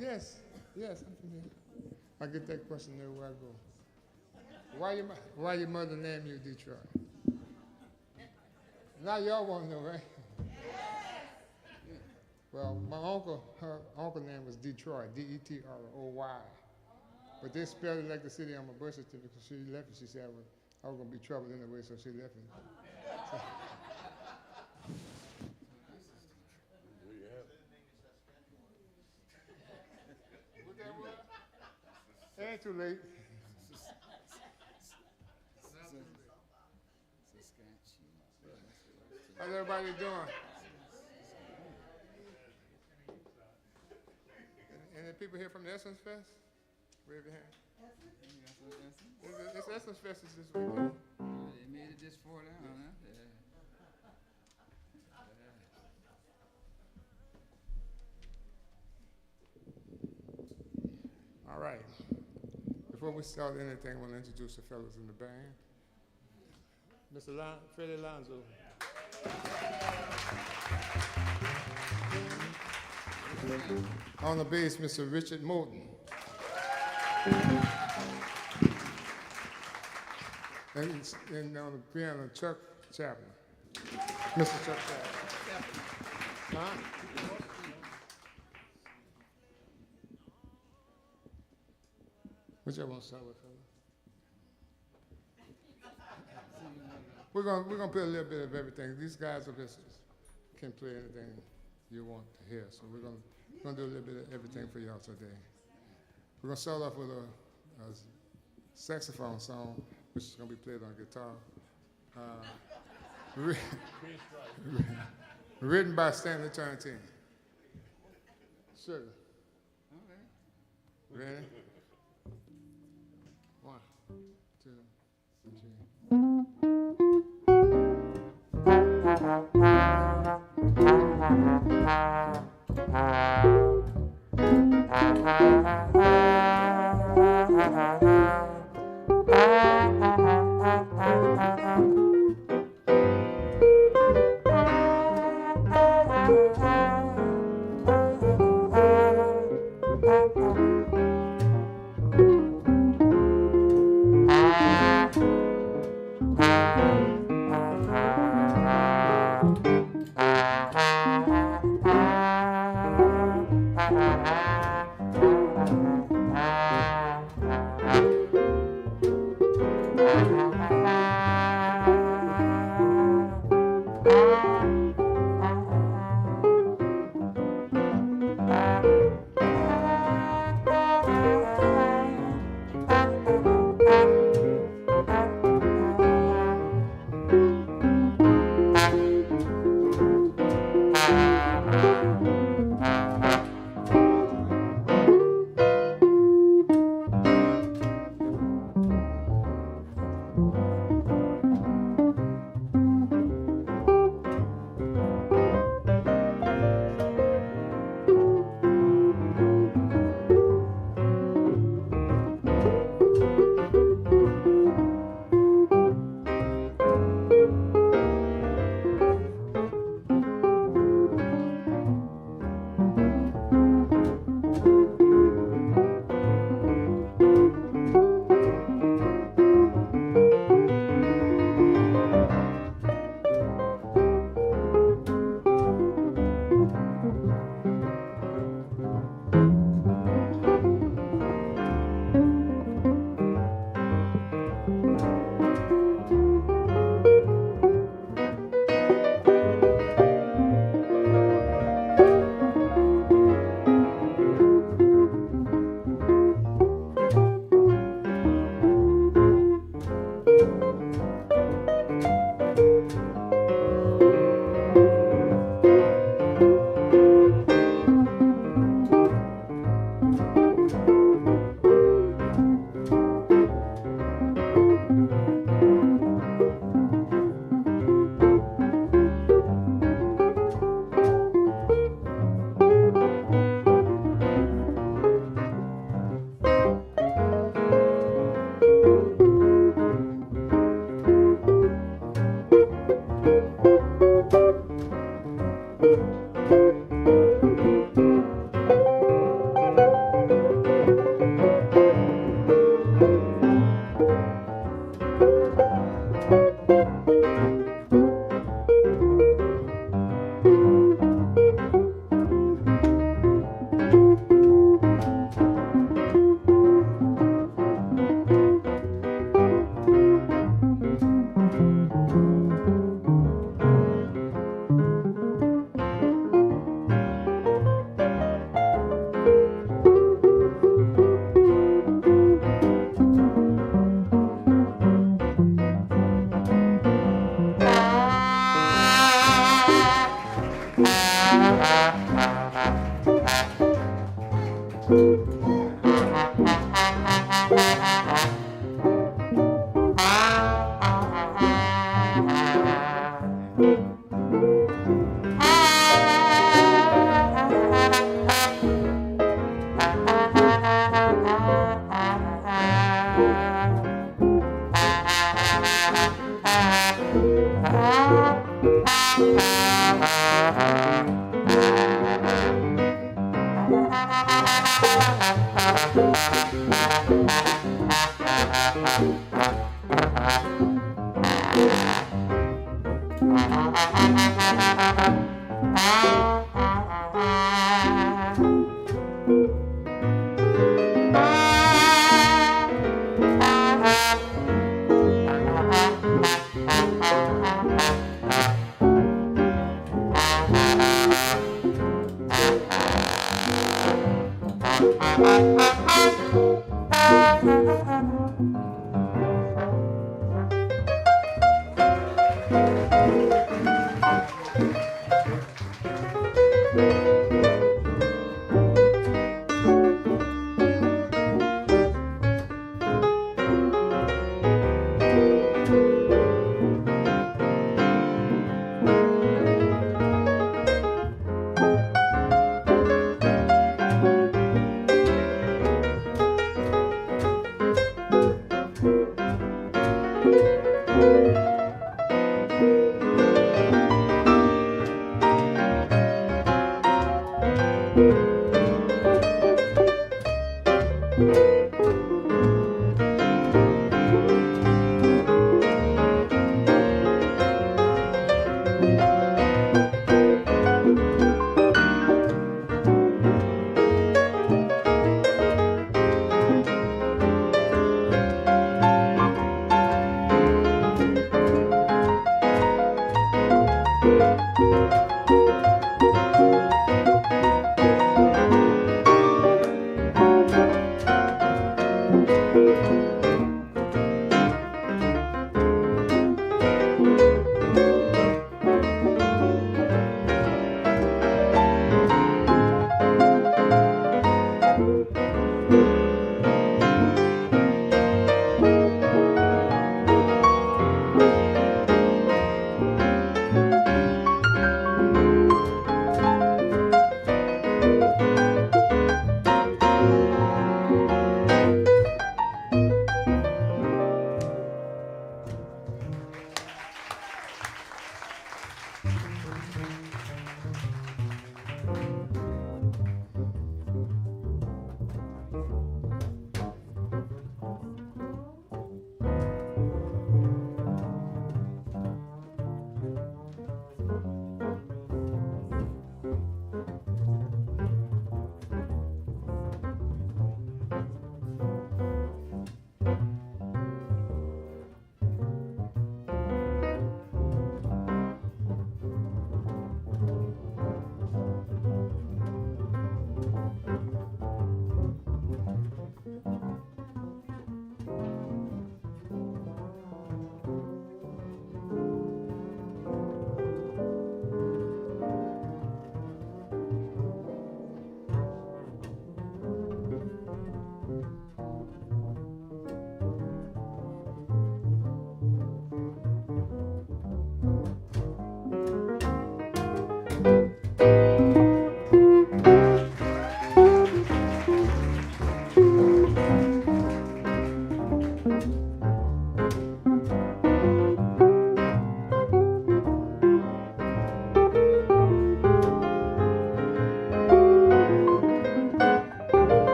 Yes, yes, I'm from here. I get that question everywhere I go. Why your mother named you Detroit? Now y'all want to know, right? Well, her uncle name was Detroit, Detroy. But they spelled it like the city on my birth certificate. She left it. She said I was going to be trouble anyway, so she left it. So, it ain't too late. How's everybody doing? Any people here from the Essence Fest? Wave your hand. It's Essence Fest is this weekend. They made it this far down, huh? All right. Before we start anything, I want to introduce the fellas in the band. Mr. Freddie Alonzo. On the bass, Mr. Richard Moulton. And on the piano, Chuck Chapman. Mr. Chuck Chapman. Huh? What y'all want to start with, fella? We're gonna play a little bit of everything. These guys are just can play anything you want to hear. So we're gonna do a little bit of everything for y'all today. We're gonna start off with a saxophone song, which is gonna be played on guitar. Written by Stanley Turrentine. Sugar. Okay. Ready? 1, 2, 2.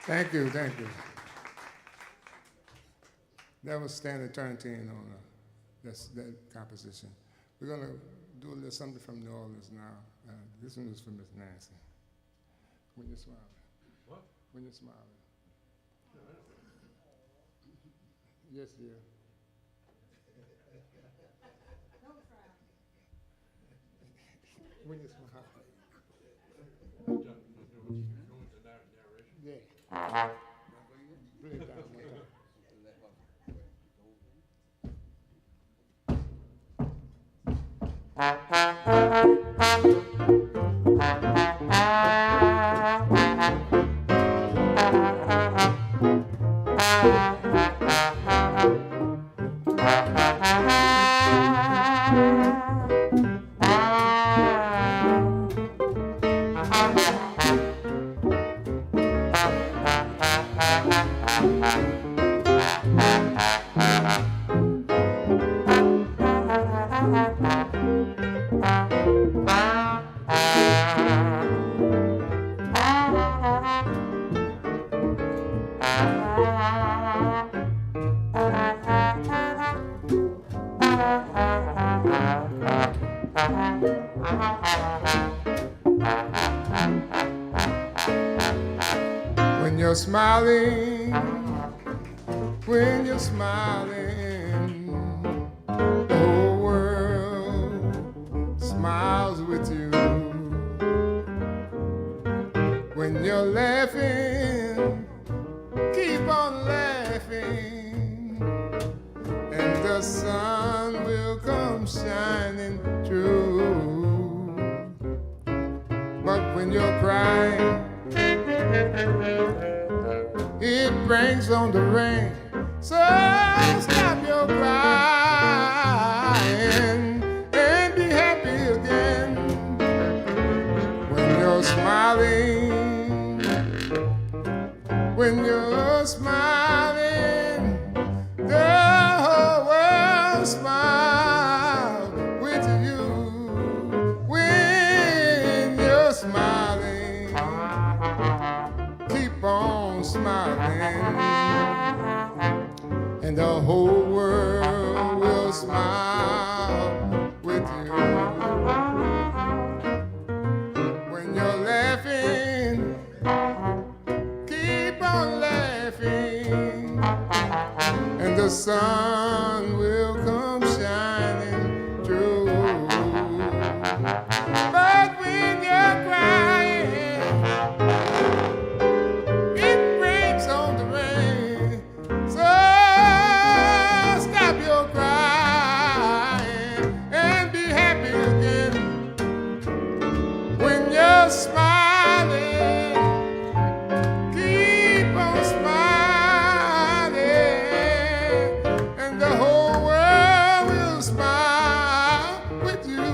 Thank you, thank you. That was Stanley Turrentine on that composition. We're going to do a little something from New Orleans now. This one is for Miss Nancy. When you're smiling. What? When you're smiling. Yes, dear. When you're smiling. Yeah. Bring it down one time. When you're smiling, when you're smiling, the whole world smiles with you. When you're laughing, keep on laughing, and the sun will come shining through. But when you're crying, it brings on the rain, so stop your crying and be happy again. When you're smiling, when you're smiling, the whole world smiles with you. When you're smiling, keep on smiling, and the whole world will smile with you. When you're laughing, keep on laughing, and the sun will come shining through. But when you're crying, it brings on the rain, so stop your crying and be happy again. When you're smiling, keep on smiling, and the whole world will smile with you.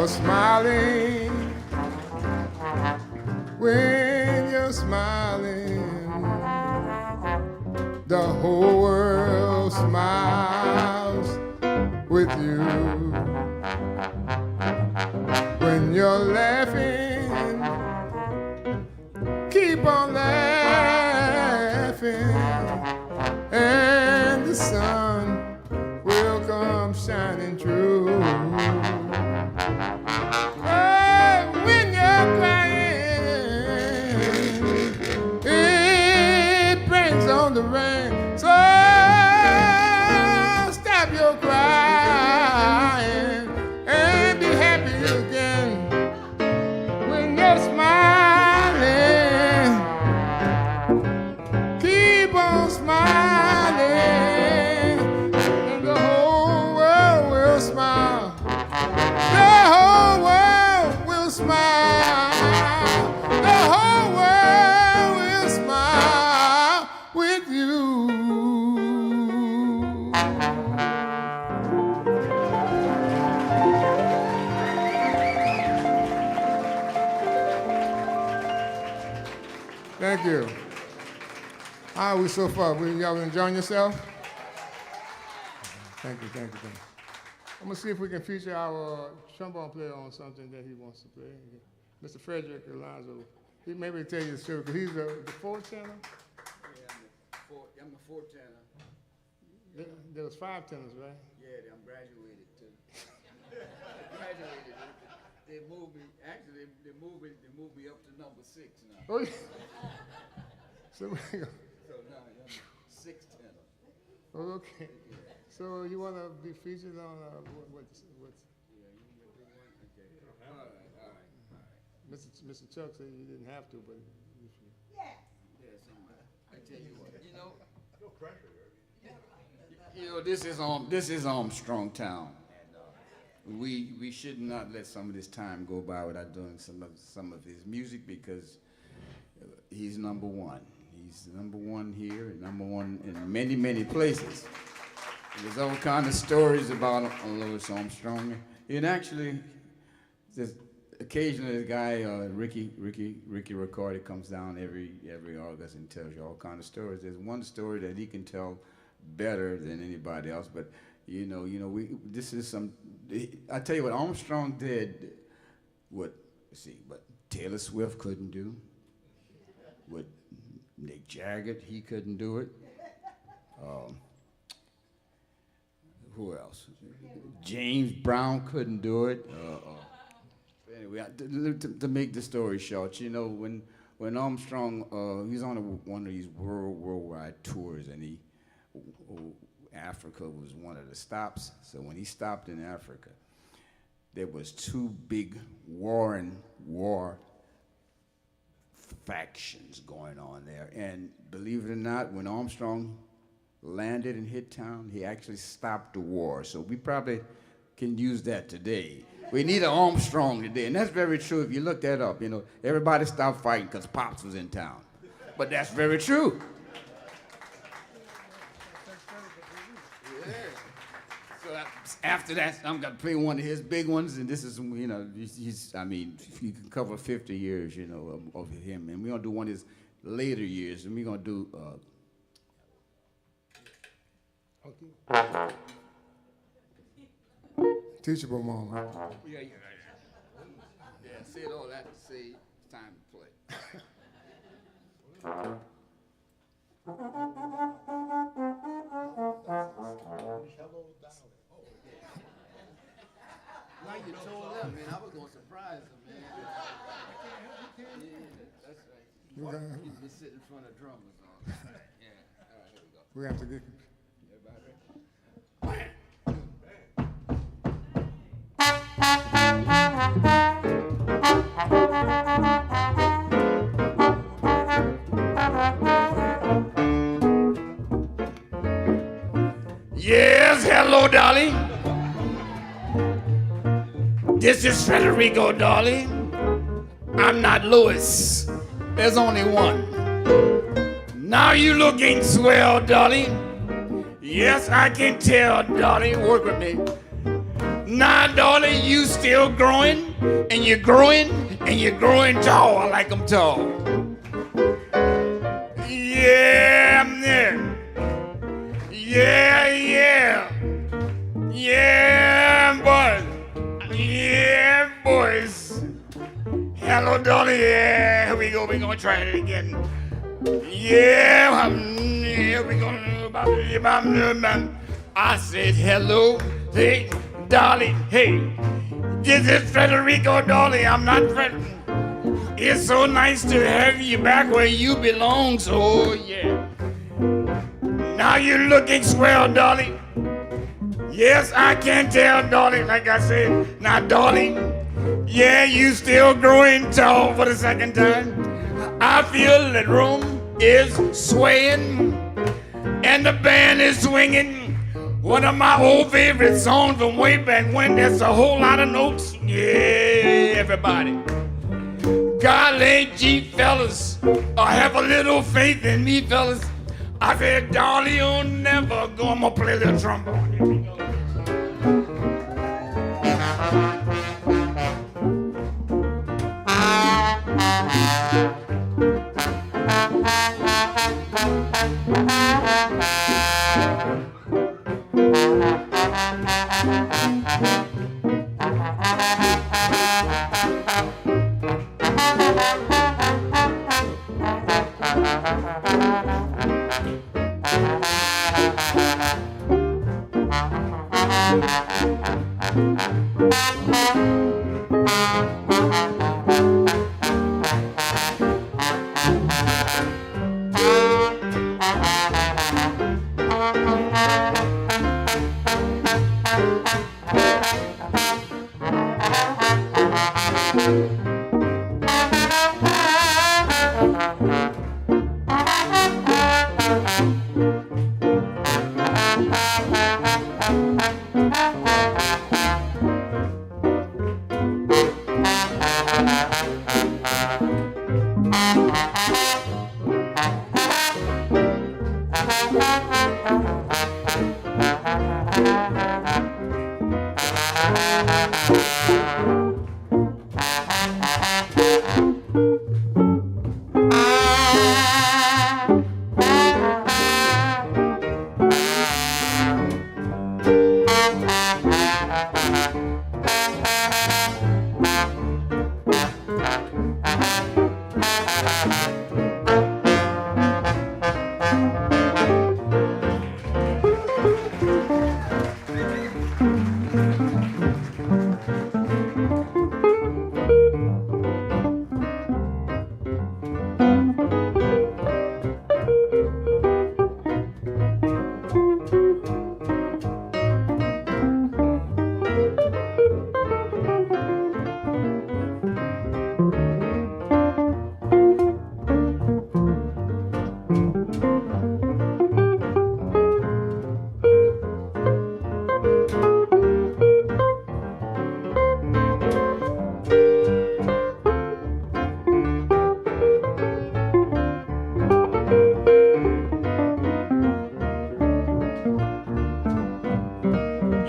you're smiling, when you're smiling, the whole world smiles with you. When you're laughing, keep on laughing, and the sun will come shining through. Oh, when you're crying, it brings on the rain. So stop your crying and be happy again. When you're smiling, keep on smiling, and the whole world will smile. The whole world will smile. The whole world will smile with you. Thank you. How are we so far? Y'all enjoying yourself? Thank you, thank you, thank you. I'm gonna see if we can feature our trombone player on something that he wants to play. Mr. Frederick Alonzo. He maybe tell you the story, because he's the fourth tenor. Yeah, I'm the fourth tenor. There was 5 tenors, right? Yeah, I'm graduated too. Graduated. They moved me. Actually, they moved me up to number 6 now. Oh, yeah. So, So now I'm 6th tenor. oh, okay. So you want to be featured on what's Yeah, you want me to do one? Okay. All right. Mr. Chuck said you didn't have to, but if you. Yeah, somebody. I tell you what, no pressure. This is Armstrong Town. We should not let some of this time go by without doing some of his music, because he's number one. He's number one here and number one in many, many places. There's all kind of stories about Louis Armstrong. And actually, there's occasionally a guy, Ricky Ricardi, comes down every August and tells you all kind of stories. There's one story that he can tell better than anybody else, but this is some. I tell you what, Armstrong did what Taylor Swift couldn't do, what Mick Jagger, he couldn't do it. Who else? James Brown couldn't do it. Anyway, to make the story short, when Armstrong, he's on one of these worldwide tours, and Africa was one of the stops. So when he stopped in Africa, there was 2 big war factions going on there. And believe it or not, when Armstrong landed and hit town, he actually stopped the war. So we probably can use that today. We need an Armstrong today, and that's very true. If you look that up, everybody stopped fighting because Pops was in town. But that's very true. So after that, I'm going to play one of his big ones, and this is, you can cover 50 years, of him. And we're going to do one of his later years, and we're going to do... Teachable moment. Yeah, said all that to say it's time to play. Now you told them, man. I was going to surprise them, man. Yeah, that's right. You just sit in front of drummers all the time. Yeah. All right, here we go. We have to get... Everybody ready? Yes, hello, darling. This is Federico, darling. I'm not Louis. There's only one. Now you looking swell, darling. Yes, I can tell, darling. Work with me. Nah, darling, you still growing, and you're growing, and you're growing tall. I like them tall. Yeah, I'm there. Yeah, yeah. Yeah, boys. Yeah, boys. Hello, darling. Yeah, here we go. We're going to try it again. Yeah, we're going to... I said, hello, hey, darling, hey. This is Federico, darling. I'm not Fred. It's so nice to have you back where you belong, so yeah. Now you're looking swell, darling. Yes, I can tell, darling, like I said. Now, darling, yeah, you still growing tall for the second time. I feel the room is swaying and the band is swinging. One of my old favorite songs from way back when. There's a whole lot of notes. Yeah, everybody. Golly gee, fellas, have a little faith in me, fellas. I said, darling, you'll never go. I'm gonna play a little trombone. Here we go.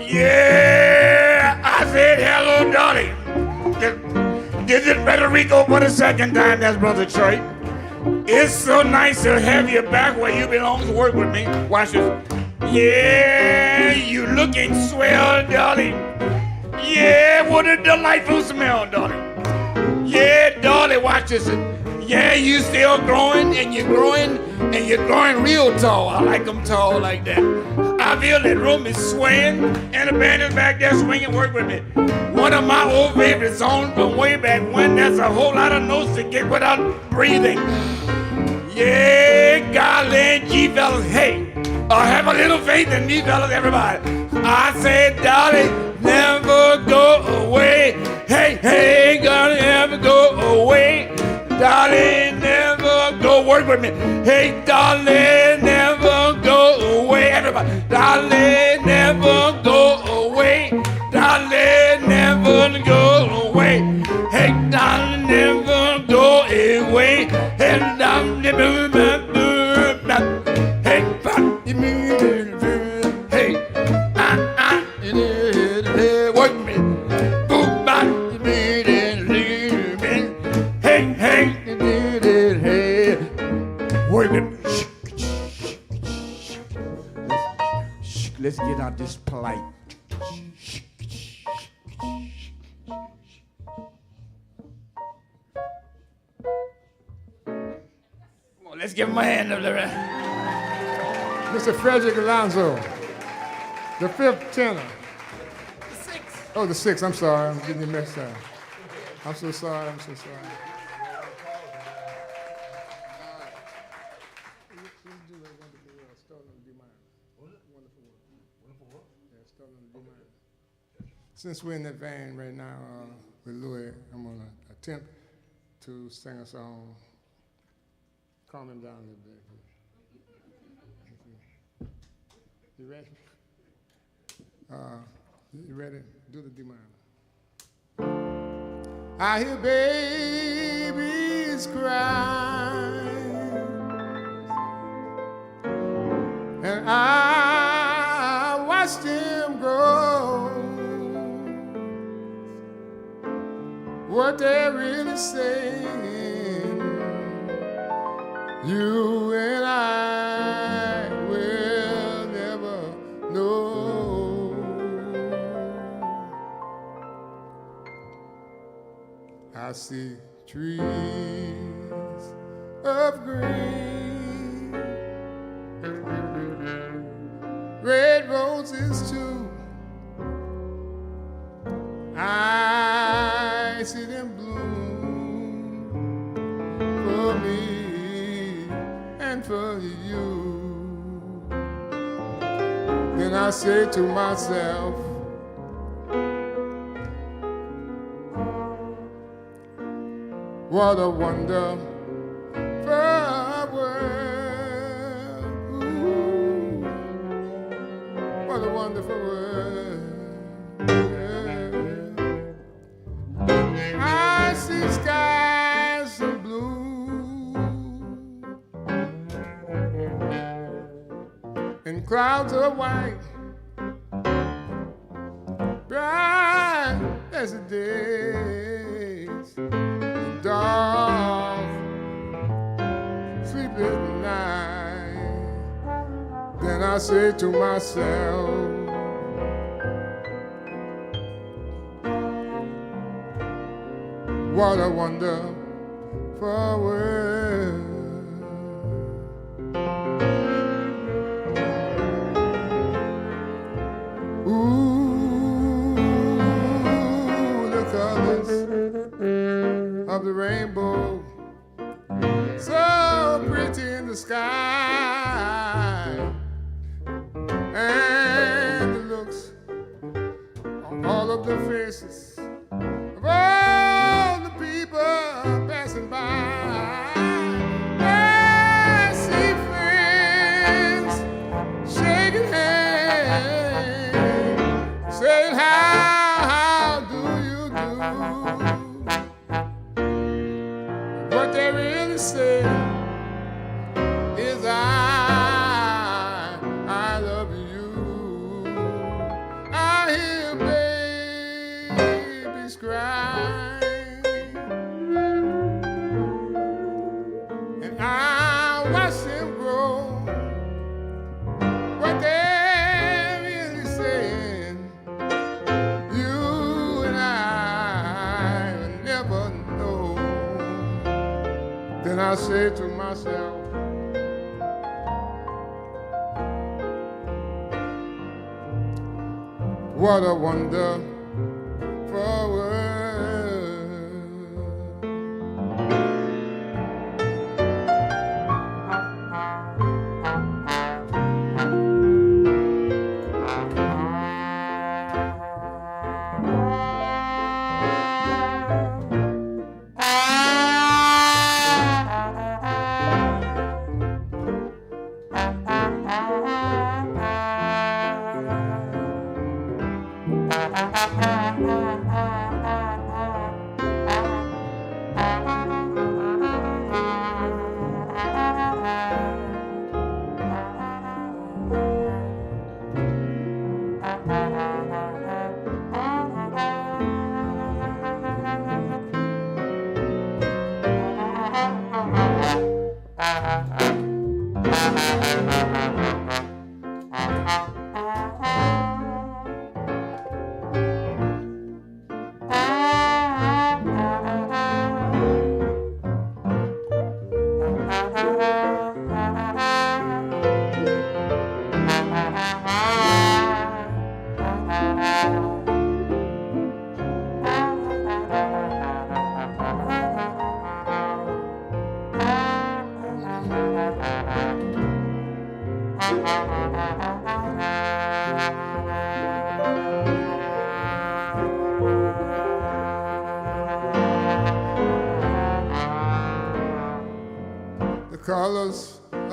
Yeah, I said hello, darling. This is Federico for the second time. That's Brother Troy. It's so nice to have you back where you belong to work with me. Watch this. Yeah, you looking swell, darling. Yeah, what a delightful smell, darling. Yeah, darling, watch this. Yeah, you still growing, and you're growing, and you're growing real tall. I like them tall like that. I feel that room is swaying, and the band is back there swinging. Work with me. One of my old favorite songs from way back when. There's a whole lot of notes to get without breathing. Yeah, golly gee, fellas, hey, have a little faith in me, fellas, everybody. I said, darling, never go away. Hey, hey, gonna never go away. Darling, never go. Work with me. Hey, darling, never go away. Everybody. Darling, never go away. Darling, never go away. Hey, darling, never go away. Hey, darling, never go away. Hey, hey, work. let's get out this polite. Come on, let's give him a hand up there. Mr. Frederick Alonzo, the fifth tenor. The sixth. Oh, the sixth. I'm sorry. I'm getting you mixed up. I'm so sorry. I'm so sorry. Since we're in that vein right now with Louis, I'm going to attempt to sing a song, calm him down a little bit. You ready? You ready? Do the D minor. I hear babies cry, and I watch them grow. What they're really saying, you and I will never know. I see trees of green, red roses too. I see them bloom for me and for you. Then I say to myself, what a wonderful world. Ooh, what a wonderful world. I see skies of blue and clouds of white, bright as the days, and dark, sleepless night. Then I say to myself, what a wonderful world. Ooh, the colors of the rainbow, so pretty in the sky, and the looks on all of the faces of all the people passing by. I see friends shaking hands, saying, how do you do? What they really say is I love you. I hear babies cry, and I watch them grow. What they're really saying, you and I will never know. Then I say to myself, what a wonderful world.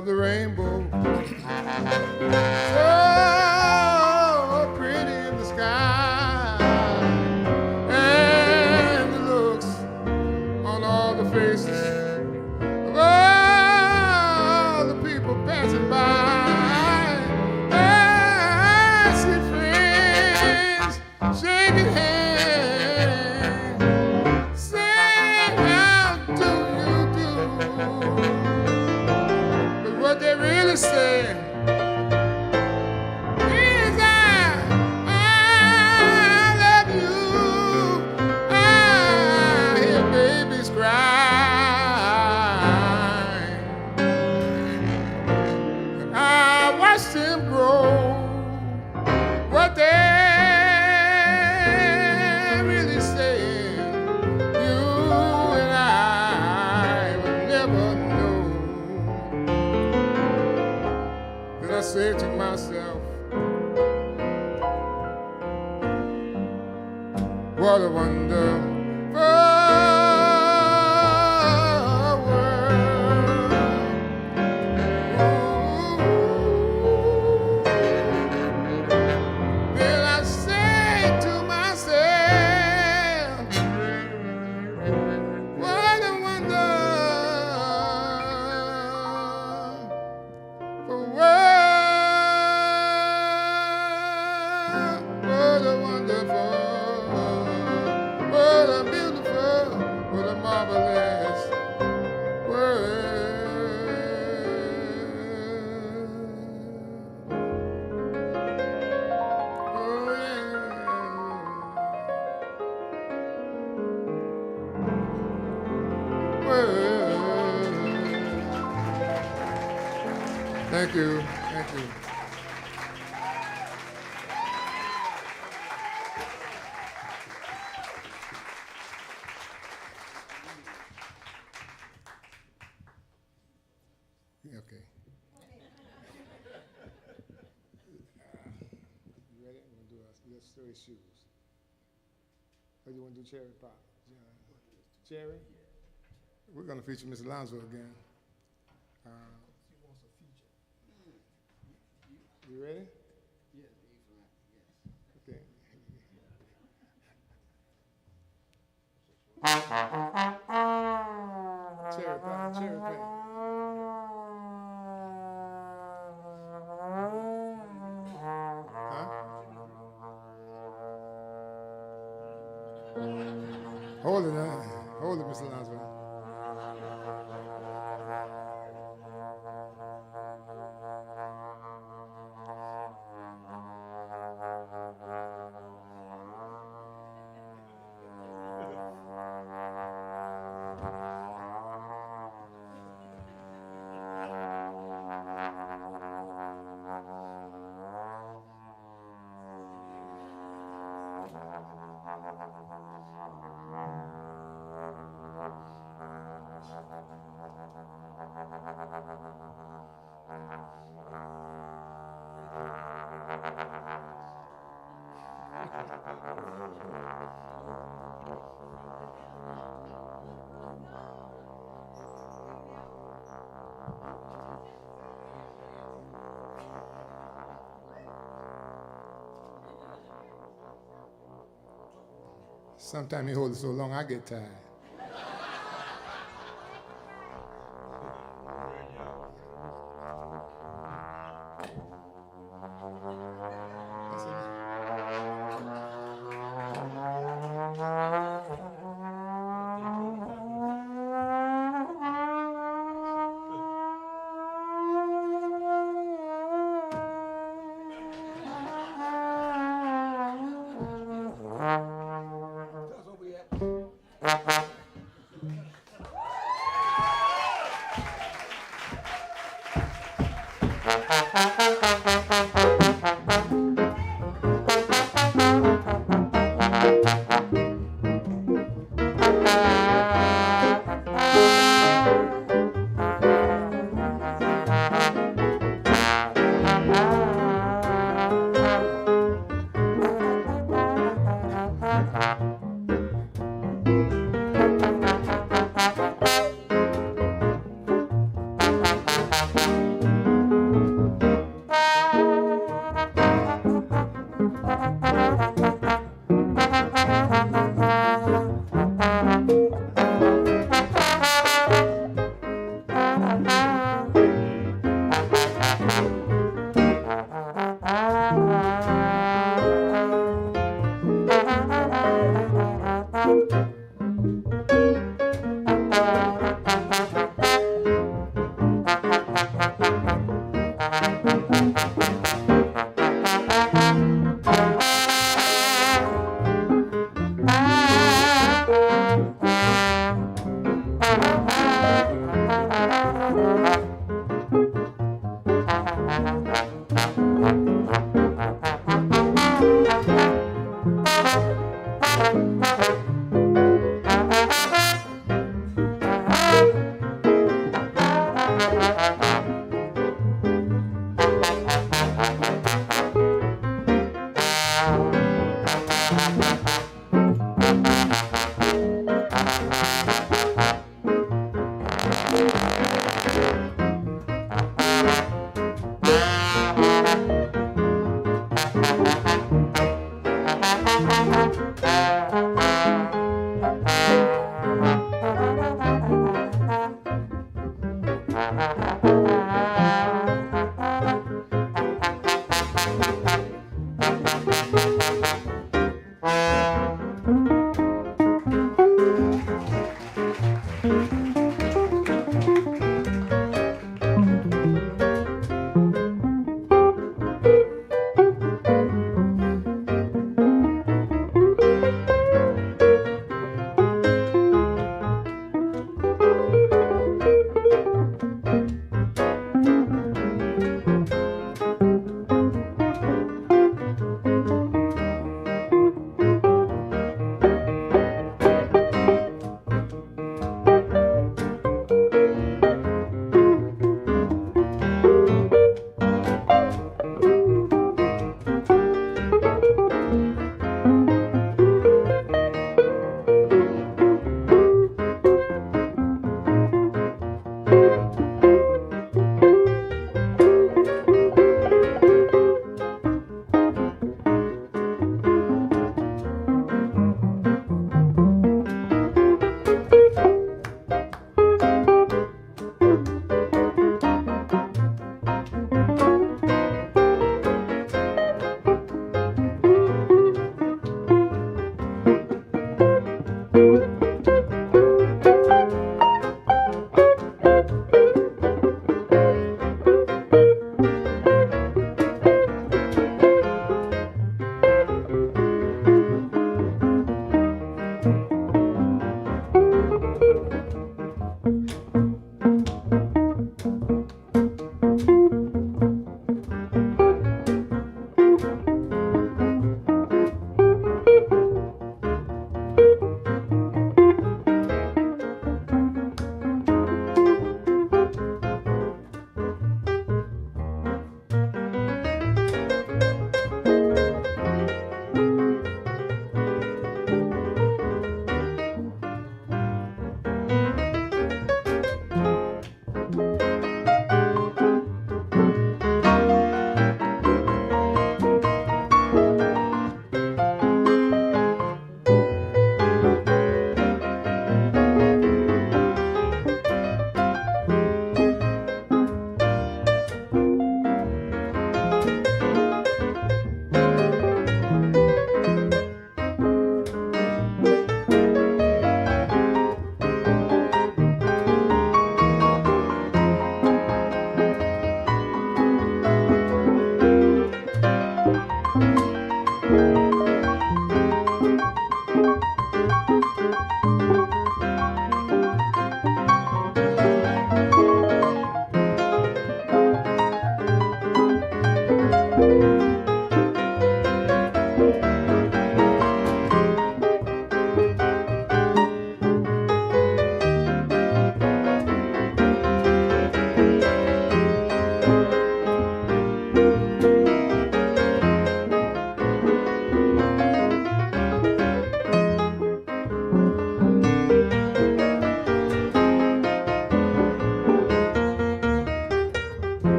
of the rainbow. So pretty in the sky, and it looks on all the faces of all the people passing by. I see friends shaking hands, saying, how do you do? But what they really say is, I love you. I hear babies cry, and I watched them grow. What they really say, you and I would never know. Then I said to myself, what a wonderful world. Then I said to myself, what a wonderful world. What a wonderful, what a beautiful, what a marvelous world. Oh yeah. World. Thank you. Thank you. Yeah, okay. You ready? We're gonna do let's throw shoes. Or you want to do cherry pop? Cherry? We're gonna feature Miss Alonzo again. You ready? Okay. Cherry pie, cherry pie. Huh? Hold it, hold it, Mr. Alonso. Sometimes he holds it so long, I get tired. That's what we at.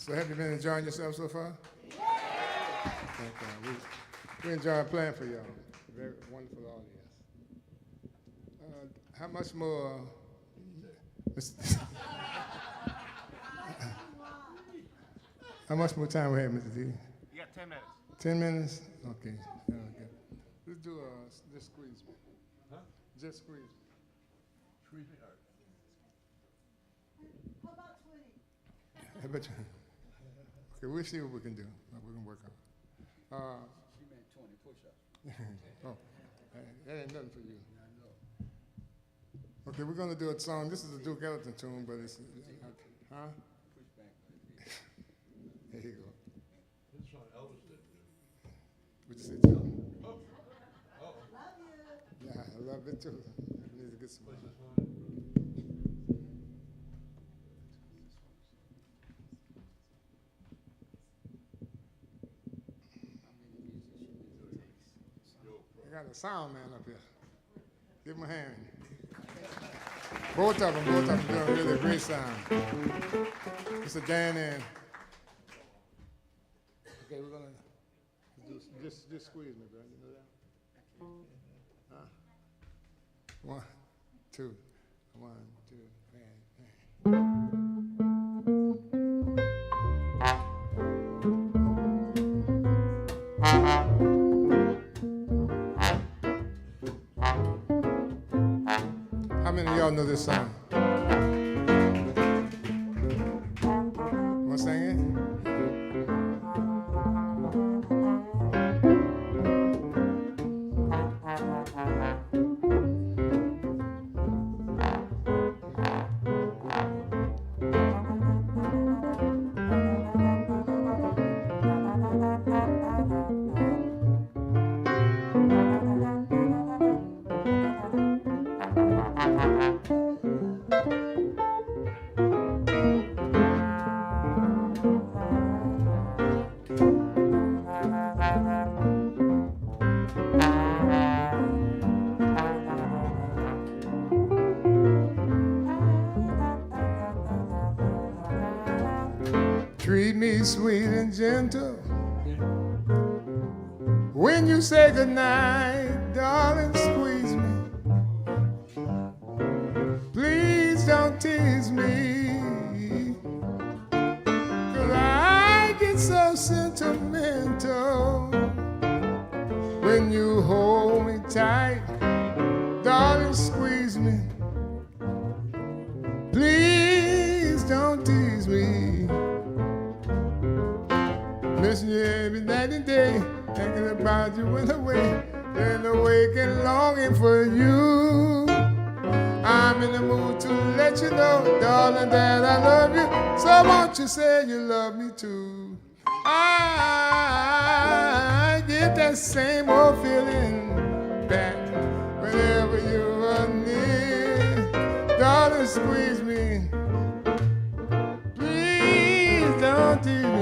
So have you been enjoying yourself so far? Thank God. We enjoy playing for y'all. Very wonderful audience. How much more? How much more time we have, Mr. D? You got 10 minutes. 10 minutes? Okay. Okay. Let's do just squeeze me. Huh? Just squeeze me. Squeeze me hard. How about 20? I bet you. Okay, we'll see what we can do. What we can work on. She meant 20 push-ups. Oh, that ain't nothing for you. Okay, we're gonna do a song. This is a Duke Ellington tune, but it's huh? Push back. There you go. This song Elvis did. What you say, Joe? Oh. Love you. Yeah, I love it too. I need to get some. What's this one? I got a sound man up here. Give him a hand. Both of them doing really great sound. Mr. Dan and okay, we're gonna just squeeze me, bro. You know that? Huh? 1, 2, 1, 2, 3. How many of y'all know this song? Want to sing it? Treat me sweet and gentle when you say goodnight, darling, squeeze me. Please don't tease me, 'cause I get so sentimental when you hold me tight, darling, squeeze me. Please don't tease me. Missing you every night and day, thinking about you in the way, and awake and longing for you. I'm in the mood to let you know, darling, that I love you. So won't you say you love me too? I get that same old feeling back whenever you are near. Darling, squeeze me. Please don't tease me.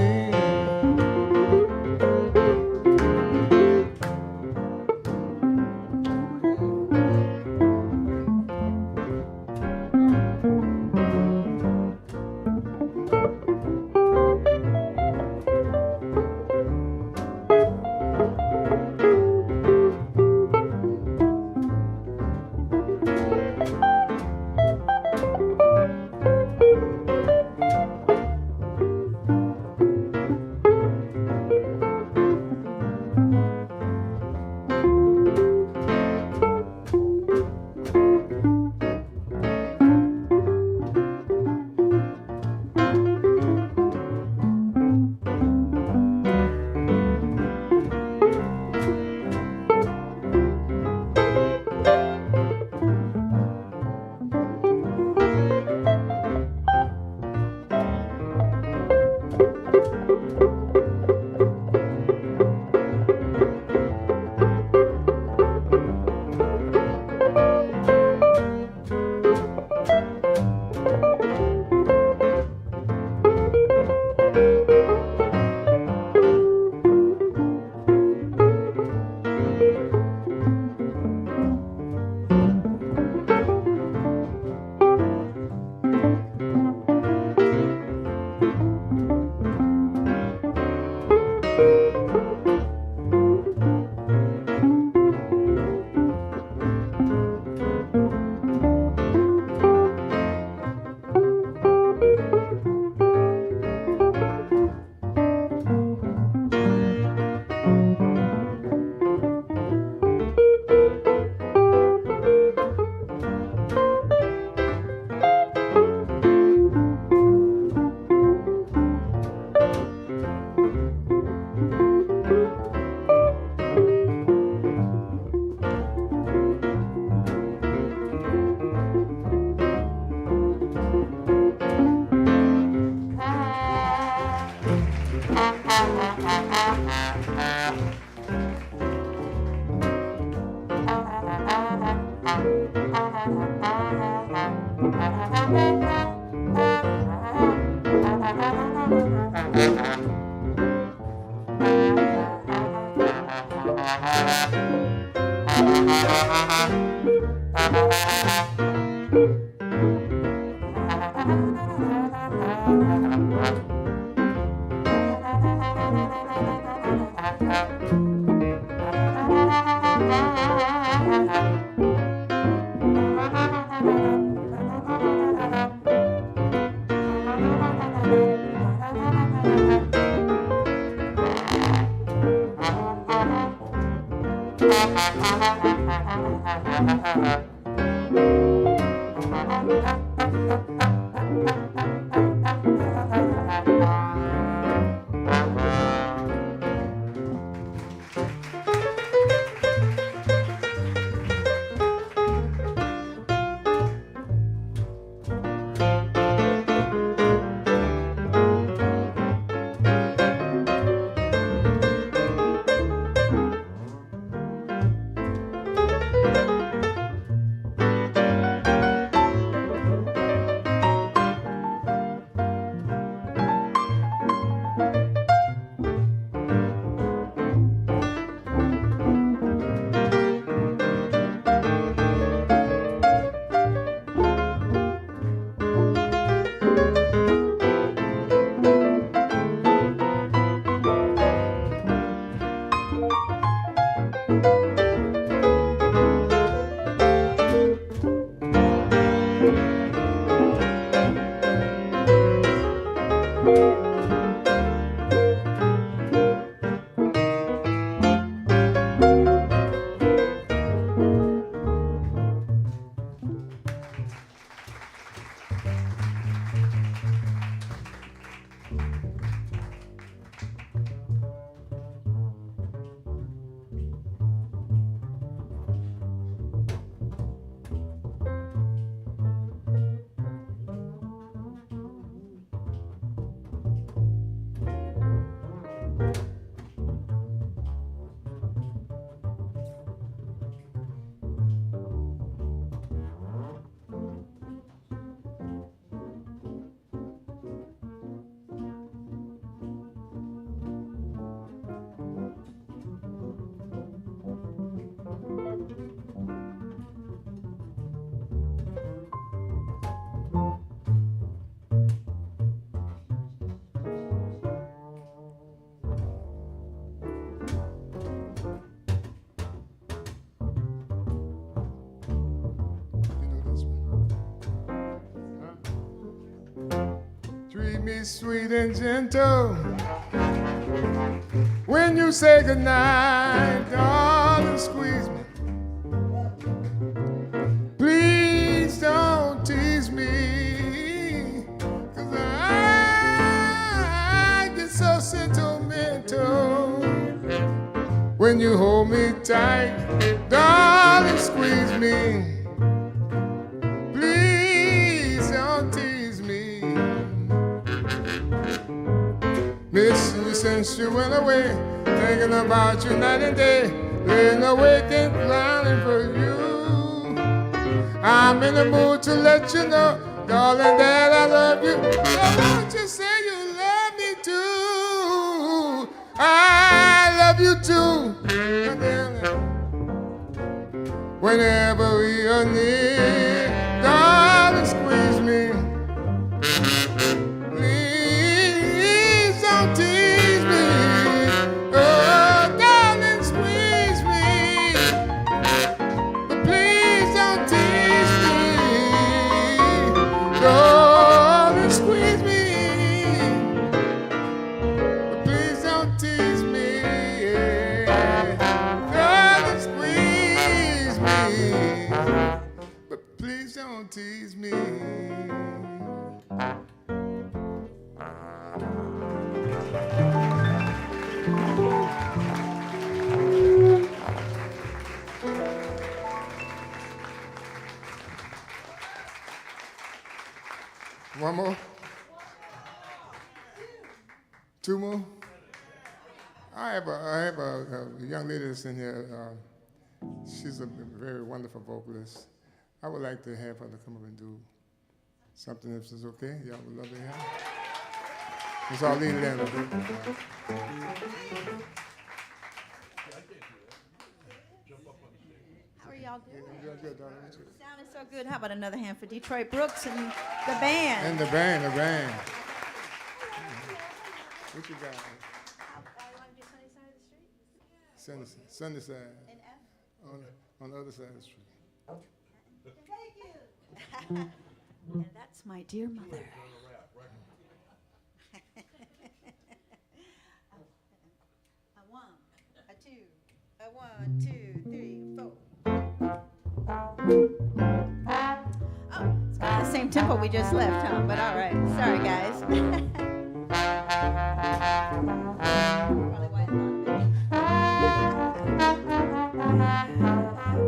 Treat me sweet and gentle when you say goodnight, darling, squeeze me. Please don't tease me, 'cause I get so sentimental when you hold me tight, darling, squeeze me. Please don't tease me. Miss you since you went away, thinking about you night and day, laying awake and planning for you. I'm in the mood to let you know, darling, that I love you. So won't you say you love me too? I love you too. Whenever we are near, darling, squeeze me. Please don't tease me. Oh, darling, squeeze me. But please don't tease me. Darling, squeeze me. But please don't tease me. Darling, squeeze me. But please don't tease me. One more? Two more? I have a young lady that's in here. She's a very wonderful vocalist. I would like to have her to come up and do something if it's okay. Y'all would love to have her. It's Arlene Leonard. I can't do that. Jump up on the stage. How are y'all doing? You're good, darling. Sounding so good. How about another hand for Detroit Brooks and the band? And the band. What you got? Sunday side. And F? On the other side of the street. Thank you. And that's my dear mother. A one, a two, a 1, 2, 3, 4. Oh, it's got the same tempo we just left, huh? But all right. Sorry, guys. Probably why I thought of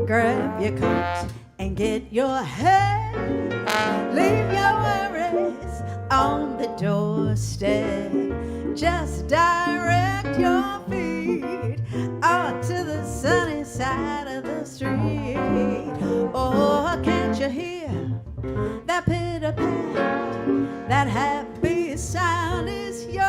it. Grab your coat and get your head. Leave your worries on the doorstep. Just direct your feet out to the sunny side of the street. Oh, can't you hear that pitter-pat? That happy sound is your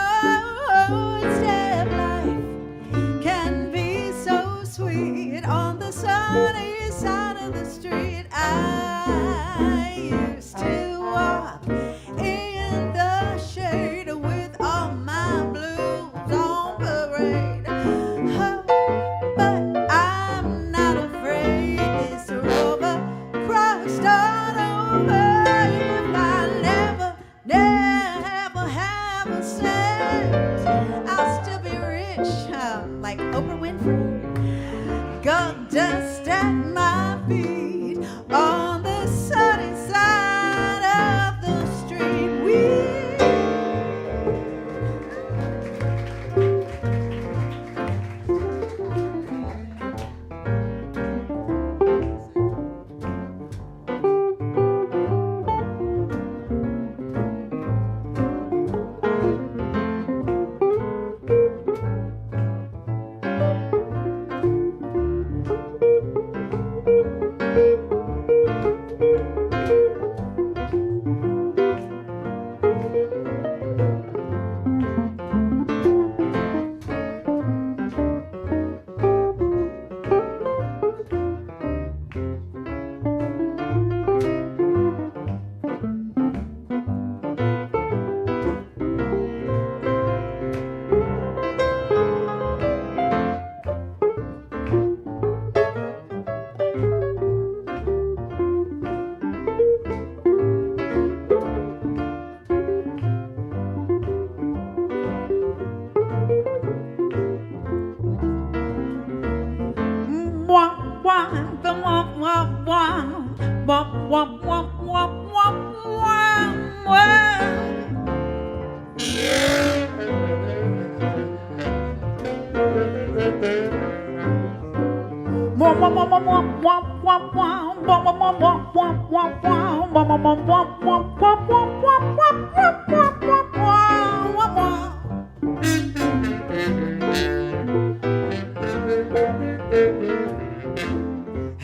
step. Life can be so sweet on the sunny side of the street. I used to walk in the shade with all my blues on parade. Oh, but I'm not afraid. This rover crossed on over. If I never have a cent, I'll still be rich, like Oprah Winfrey. Gold dust at my feet on the sunny side of the street.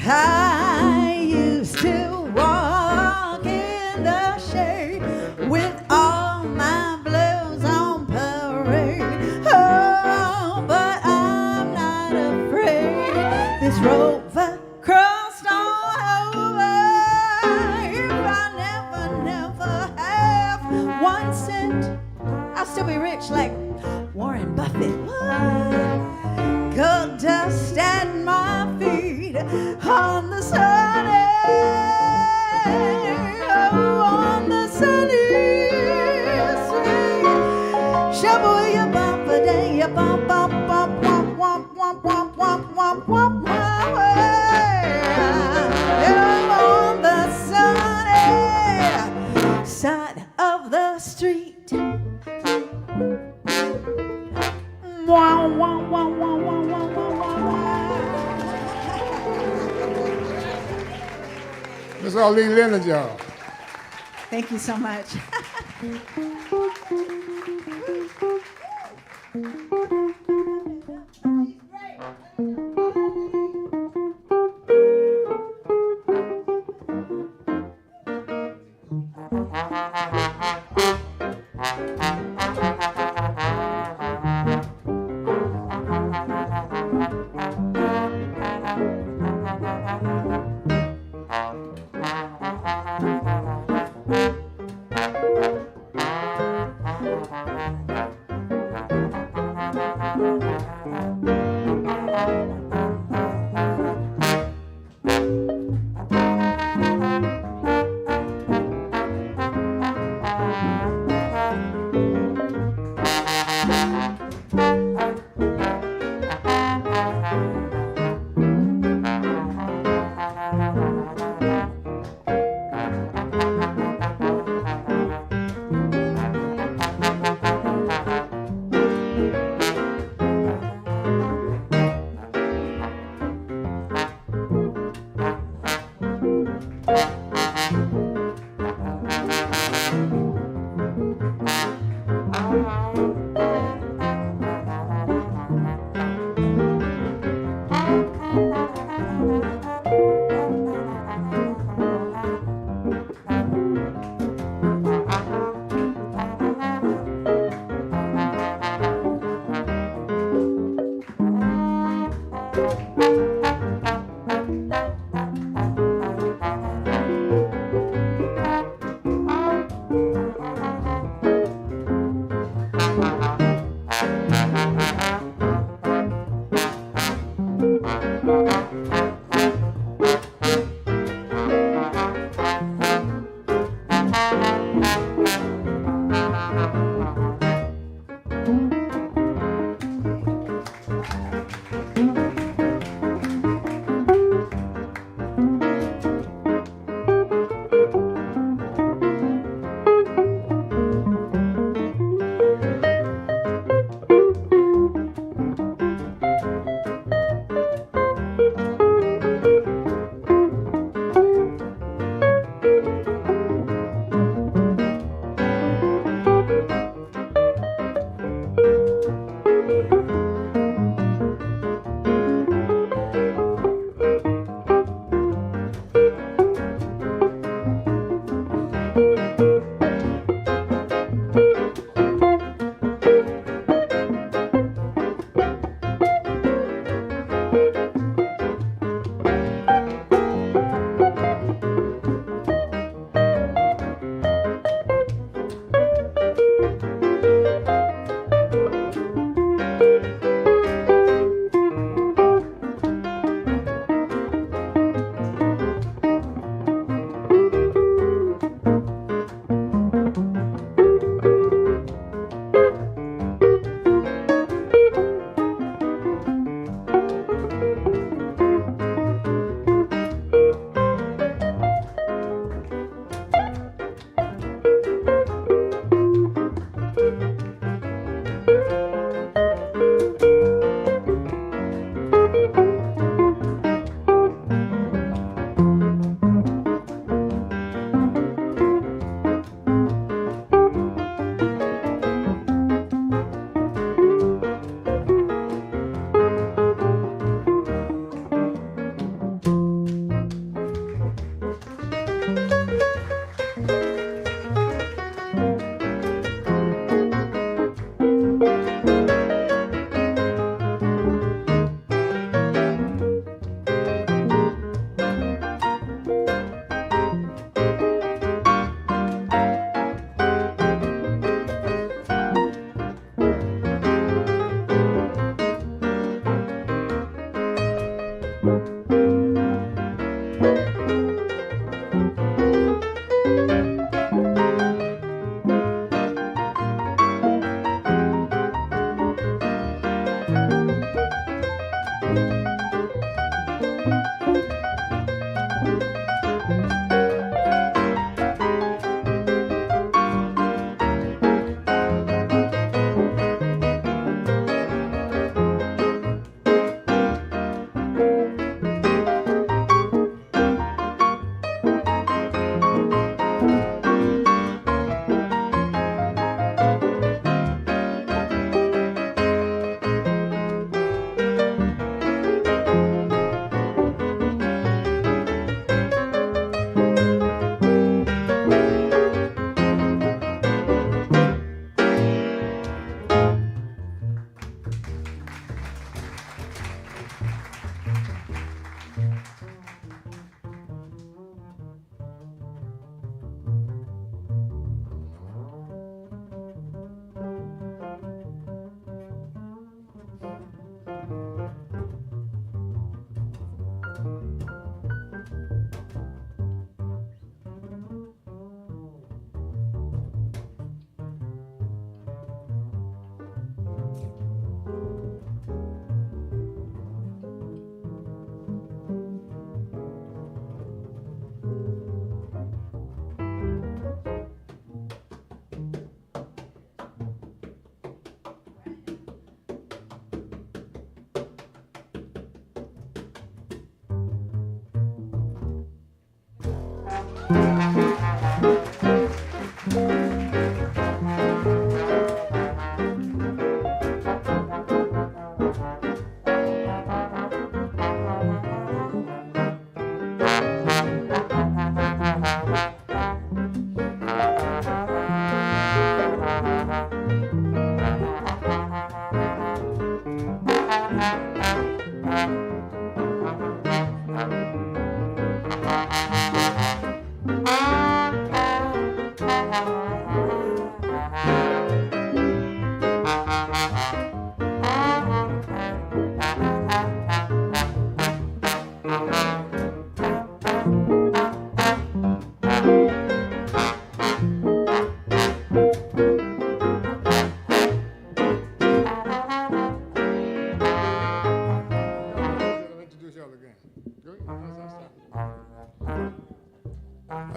I used to walk in the shade with all my blues on parade. Oh, but I'm not afraid. This rover crossed on over. If I never have 1 cent, I'll still be rich like Warren Buffett. Gold dust at my feet on the sunny, on the sunny street. Shovel your bump a day, your bump, bump, bump, bump, bump, bump, bump, bump, bump, bump, my way. On the sunny side of the street. Wow, wow, wow, wow, wow, wow, wow, wow. Miss Arlene Leonard, y'all. Thank you so much. He's great.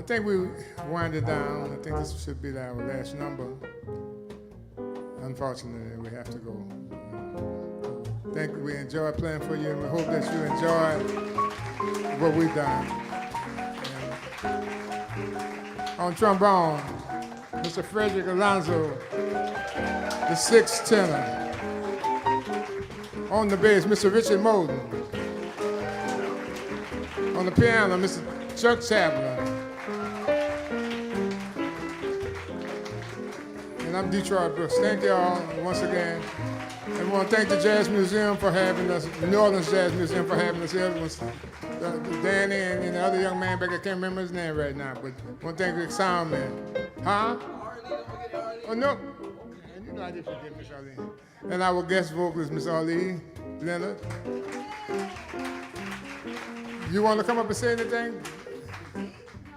think we wind it down. I think this should be our last number. Unfortunately, we have to go. We enjoy playing for you, and we hope that you enjoy what we've done. And on trombone, Mr. Frederick Alonso, the sixth tenor. On the bass, Mr. Richard Moulton. On the piano, Mr. Chuck Chapman. And I'm Detroit Brooks. Thank y'all once again. And we want to thank the Jazz Museum for having us, the New Orleans Jazz Museum for having us here. Danny and the other young man back, I can't remember his name right now, but I want to thank the sound man. Huh? Oh, no. And you know I did forget Miss Arlene. And our guest vocalist, Miss Arlene Leonard. You want to come up and say anything?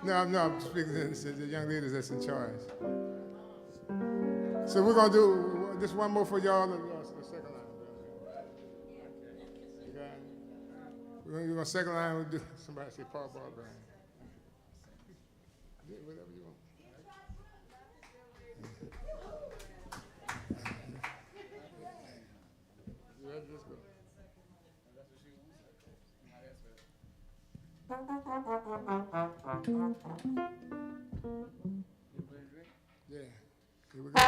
No, I'm speaking to the young ladies that's in charge. So we're going to do just one more for y'all. The second line. Okay. We're going to second line. We'll do, somebody say Paul Barbara. Whatever you want. You ready? Let's go. Yeah. Here we go.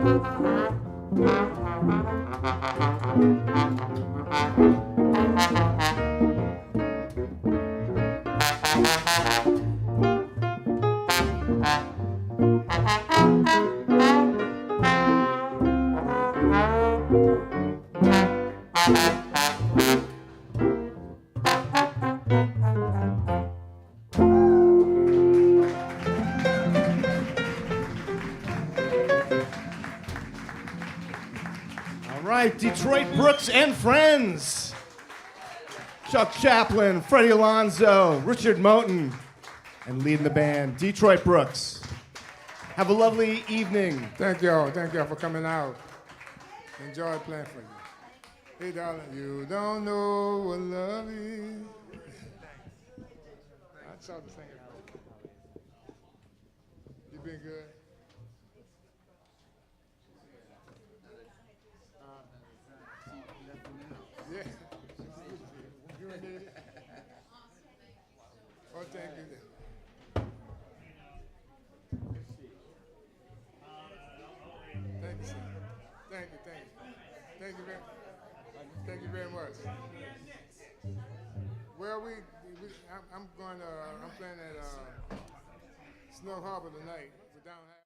All right, Detroit Brooks and friends. Chuck Chaplin, Freddie Alonso, Richard Moten, and leading the band, Detroit Brooks. Have a lovely evening. Thank y'all for coming out. Enjoy playing for you. Hey, darling, you don't know what love is. I saw the singer. You been good? Yeah. You and me? Oh, thank you. Thank you, sir. Thank you. Thank you very much. Well, I'm playing at Snow Harbor tonight. We're down.